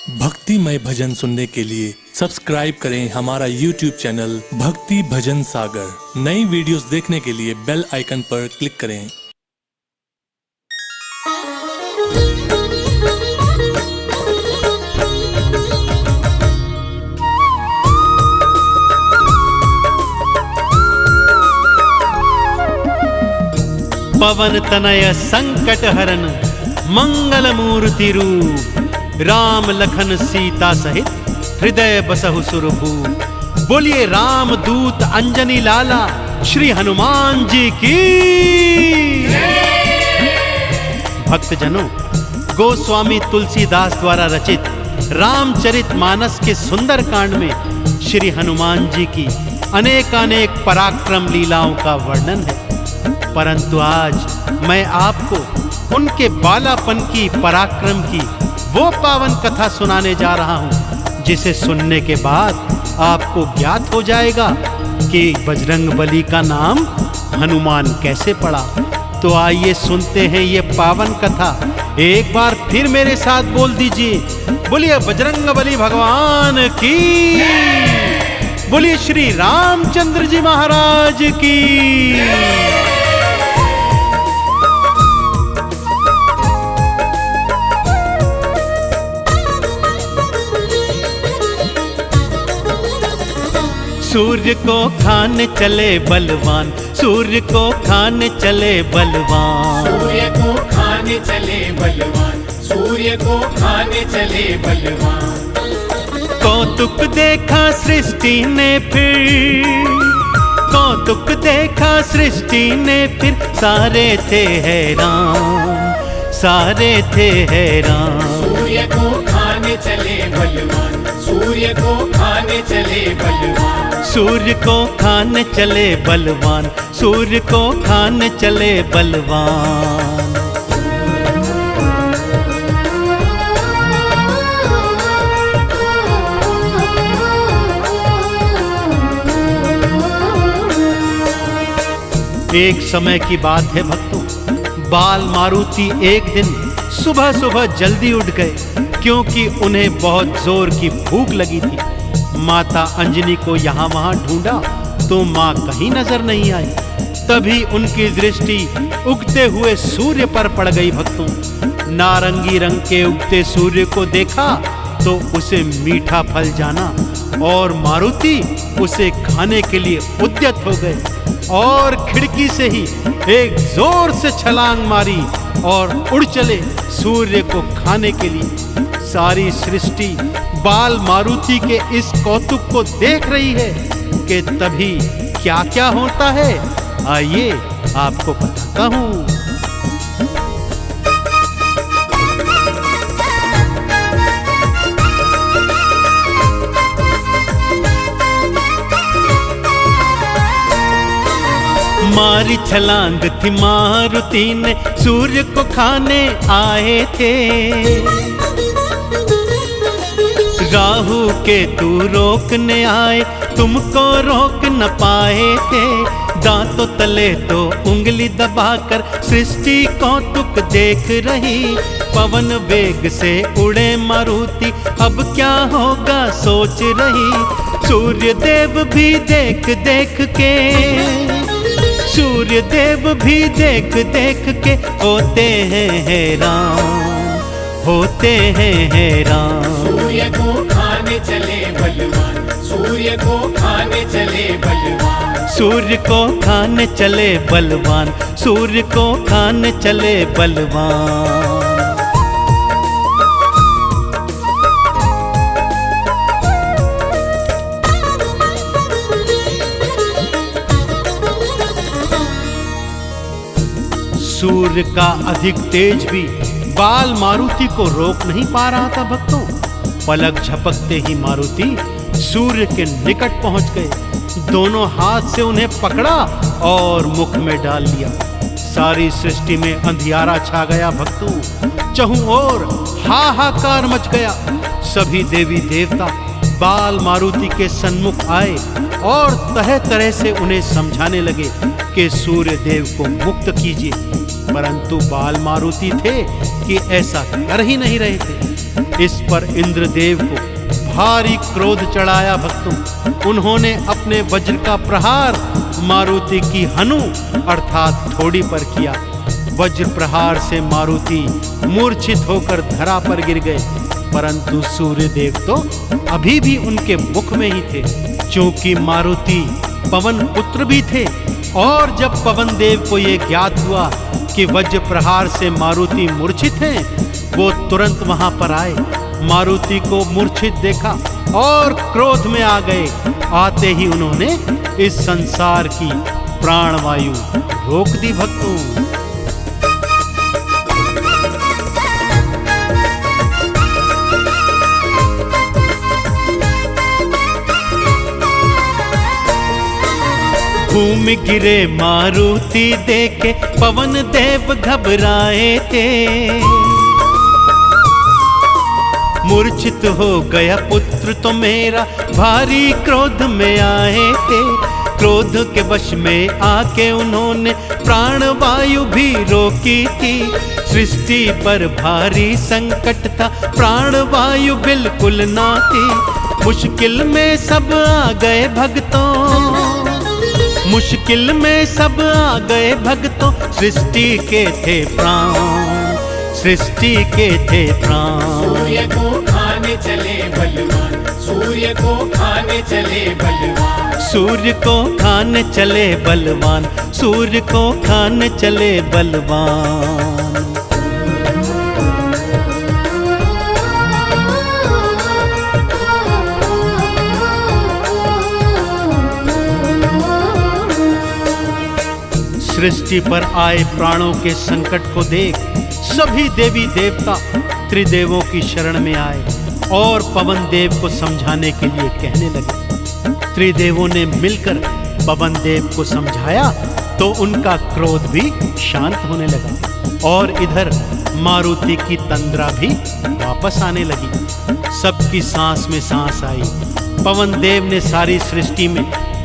भक्तिमय भजन सुनने के लिए सब्सक्राइब करें हमारा YouTube चैनल भक्ति भजन सागर। नई वीडियोस देखने के लिए बेल आइकन पर क्लिक करें। पवन तनय संकट हरन मंगल मूर्ति रूप, राम लखन सीता सहित हृदय बसहु सुरभूप। बोलिए राम दूत अंजनी लाला श्री हनुमान जी की। भक्तजनों, गोस्वामी तुलसीदास द्वारा रचित रामचरितमानस के सुंदर कांड में श्री हनुमान जी की अनेकानेक पराक्रम लीलाओं का वर्णन है। परंतु आज मैं आपको उनके बालापन की, पराक्रम की वो पावन कथा सुनाने जा रहा हूं, जिसे सुनने के बाद आपको ज्ञात हो जाएगा कि बजरंगबली का नाम हनुमान कैसे पड़ा। तो आइए सुनते हैं ये पावन कथा। एक बार फिर मेरे साथ बोल दीजिए, बोलिए बजरंगबली भगवान की, बोलिए श्री रामचंद्र जी महाराज की। सूर्य को खाने चले बलवान, सूर्य को खाने चले बलवान, सूर्य को खाने चले बलवान, सूर्य को खाने चले बलवान। कौतुक देखा सृष्टि ने फिर, कौतुक देखा सृष्टि ने फिर, सारे थे हैरान, सारे थे हैरान। सूर्य को खाने चले बलवान, सूर्य को खाने चले बलवान, सूर्य को खाने चले बलवान, सूर्य को खाने चले बलवान। एक समय की बात है भक्तों, बाल मारुति एक दिन सुबह सुबह जल्दी उठ गए, क्योंकि उन्हें बहुत जोर की भूख लगी थी। माता अंजनी को यहाँ वहाँ ढूंढा तो माँ कहीं नजर नहीं आई। तभी उनकी दृष्टि उगते हुए सूर्य पर पड़ गई। भक्तों, नारंगी रंग के उगते सूर्य को देखा तो उसे मीठा फल जाना, और मारुति उसे खाने के लिए उद्यत हो गए और खिड़की से ही एक जोर से छलांग मारी और उड़ चले सूर्य को खाने के लिए। सारी सृष्टि बाल मारुति के इस कौतुक को देख रही है कि तभी क्या क्या होता है, आइए आपको बताता हूं। मारी छलांग थी मारुति ने, सूर्य को खाने आए थे। राहु के तू रोकने आए, तुमको रोक न पाए थे। दांतों तले तो उंगली दबाकर सृष्टि कौतुक देख रही। पवन वेग से उड़े मारुति, अब क्या होगा सोच रही। सूर्य देव भी देख देख के, सूर्य देव भी देख देख के होते हैं हैरान, होते हैं हैरान। सूर्य को खाने चले बलवान, सूर्य को खाने चले बलवान, सूर्य को खाने चले बलवान, सूर्य को खाने चले बलवान। सूर्य का अधिक तेज भी बाल मारुति को रोक नहीं पा रहा था। भक्तों, पलक झपकते ही मारुति सूर्य के निकट पहुंच गए। दोनों हाथ से उन्हें पकड़ा और मुख में डाल लिया। सारी सृष्टि में अंधियारा छा गया। भक्तों, चहुं ओर हाहाकार मच गया। सभी देवी देवता बाल मारुति के सन्मुख आए और तरह तरह से उन्हें समझाने लगे कि सूर्य देव को मुक्त कीजिए, परंतु बाल मारुति थे कि ऐसा कर ही नहीं रहे थे। इस पर इंद्रदेव को भारी क्रोध चढ़ाया भक्तों। उन्होंने अपने वज्र का प्रहार मारुति की हनु अर्थात ठोड़ी पर किया। वज्र प्रहार से मारुति मूर्छित होकर धरा पर गिर गए, परंतु सूर्यदेव तो अभी भी उनके मुख में ही थे। क्योंकि मारुति पवन पुत्र भी थे, और जब पवन देव को यह ज्ञात हुआ कि वज्र प्रहार से मारुति मूर्छित हैं, वो तुरंत वहां पर आए। मारुति को मूर्छित देखा और क्रोध में आ गए। आते ही उन्होंने इस संसार की प्राणवायु रोक दी भक्तों। भूमि गिरे मारुति देखे पवन देव घबराए थे। मूर्छित हो गया पुत्र तो मेरा, भारी क्रोध में आए थे। क्रोध के वश में आके उन्होंने प्राणवायु भी रोकी थी। सृष्टि पर भारी संकट था, प्राणवायु बिल्कुल ना थी। मुश्किल में सब आ गए भक्तों, मुश्किल में सब आ गए भक्तों। सृष्टि के थे प्राण, सृष्टि के थे प्राण। सूर्य को खाने चले बलवान, सूर्य को खाने चले बलवान, सूर्य को खाने चले बलवान, सूर्य को खाने चले बलवान। सृष्टि पर आए प्राणों के संकट को देख सभी देवी देवता त्रिदेवों की शरण में आए और पवन देव को समझाने के लिए कहने लगे। त्रिदेवों ने मिलकर पवन देव को समझाया तो उनका क्रोध भी शांत होने लगा और इधर मारुति की तंद्रा भी वापस आने लगी। सबकी सांस में सांस आई। पवन देव ने सारी सृष्टि में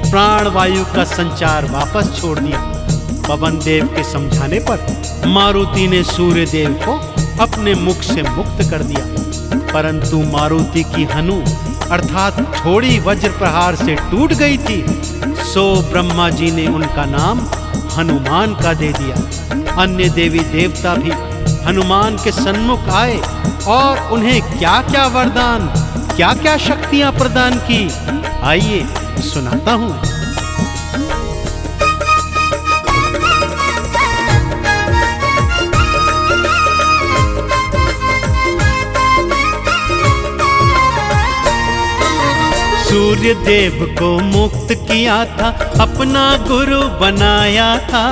प्राणवायु का संचार वापस छोड़ दिया। पवन देव के समझाने पर मारुति ने सूर्य देव को अपने मुख से मुक्त कर दिया, परंतु मारुति की हनु अर्थात ठोड़ी वज्र प्रहार से टूट गई थी। सो ब्रह्मा जी ने उनका नाम हनुमान का दे दिया। अन्य देवी देवता भी हनुमान के सन्मुख आए और उन्हें क्या क्या वरदान, क्या क्या शक्तियां प्रदान की, आइए सुनाता हूं। सूर्य देव को मुक्त किया था, अपना गुरु बनाया था।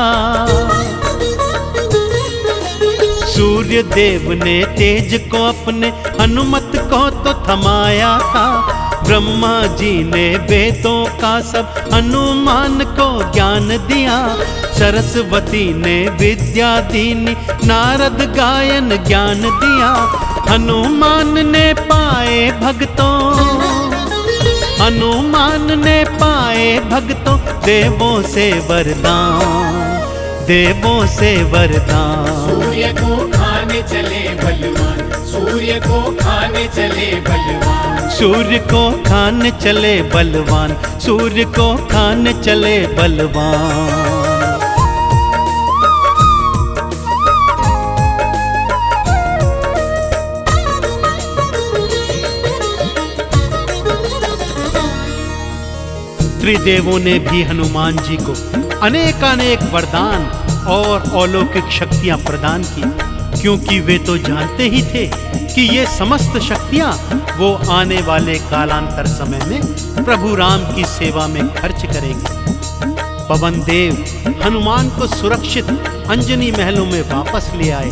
सूर्य देव ने तेज को अपने हनुमत को तो थमाया था। ब्रह्मा जी ने वेदों का सब हनुमान को ज्ञान दिया। सरस्वती ने विद्या दीनी, नारद गायन ज्ञान दिया। हनुमान ने पाए भक्तों, हनुमान ने पाए भक्तों देवों से वरदान, देवों से वरदान। सूर्य को खाने चले बलवान, सूर्य को खाने चले बलवान, सूर्य को खाने चले बलवान, सूर्य को खाने चले बलवान। त्रिदेवों ने भी हनुमान जी को अनेकानेक वरदान और अलौकिक शक्तियां प्रदान की, क्योंकि वे तो जानते ही थे कि ये समस्त शक्तियां वो आने वाले कालांतर समय में प्रभु राम की सेवा में खर्च करेंगे। पवन देव हनुमान को सुरक्षित अंजनी महलों में वापस ले आए।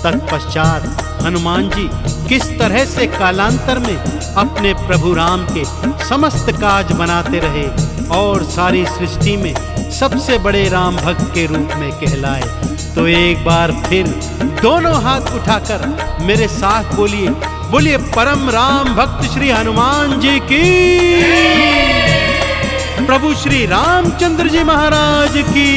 तत्पश्चात हनुमान जी किस तरह से कालांतर में अपने प्रभु राम के समस्त काज बनाते रहे और सारी सृष्टि में सबसे बड़े राम भक्त के रूप में कहलाए, तो एक बार फिर दोनों हाथ उठाकर मेरे साथ बोलिए, बोलिए परम राम भक्त श्री हनुमान जी की, प्रभु श्री रामचंद्र जी महाराज की।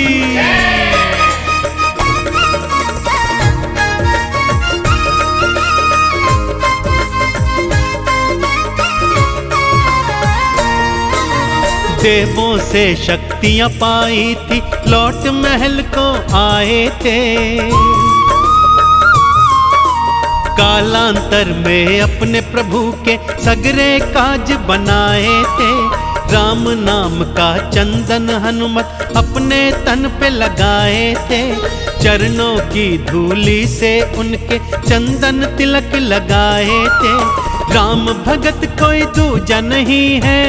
देवों से शक्तियां पाई थी, लौट महल को आए थे। कालांतर में अपने प्रभु के सगरे काज बनाए थे। राम नाम का चंदन हनुमत अपने तन पे लगाए थे। चरणों की धूली से उनके चंदन तिलक लगाए थे। राम भगत कोई दूजा नहीं है,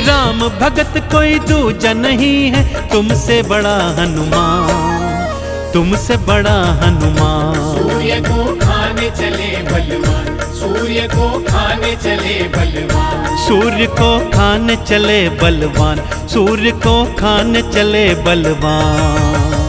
राम भगत कोई दूजा नहीं है, तुमसे बड़ा हनुमान, तुमसे बड़ा हनुमान। सूर्य को खाने चले बलवान, सूर्य को खाने चले बलवान, सूर्य को खाने चले बलवान, सूर्य को खाने चले बलवान।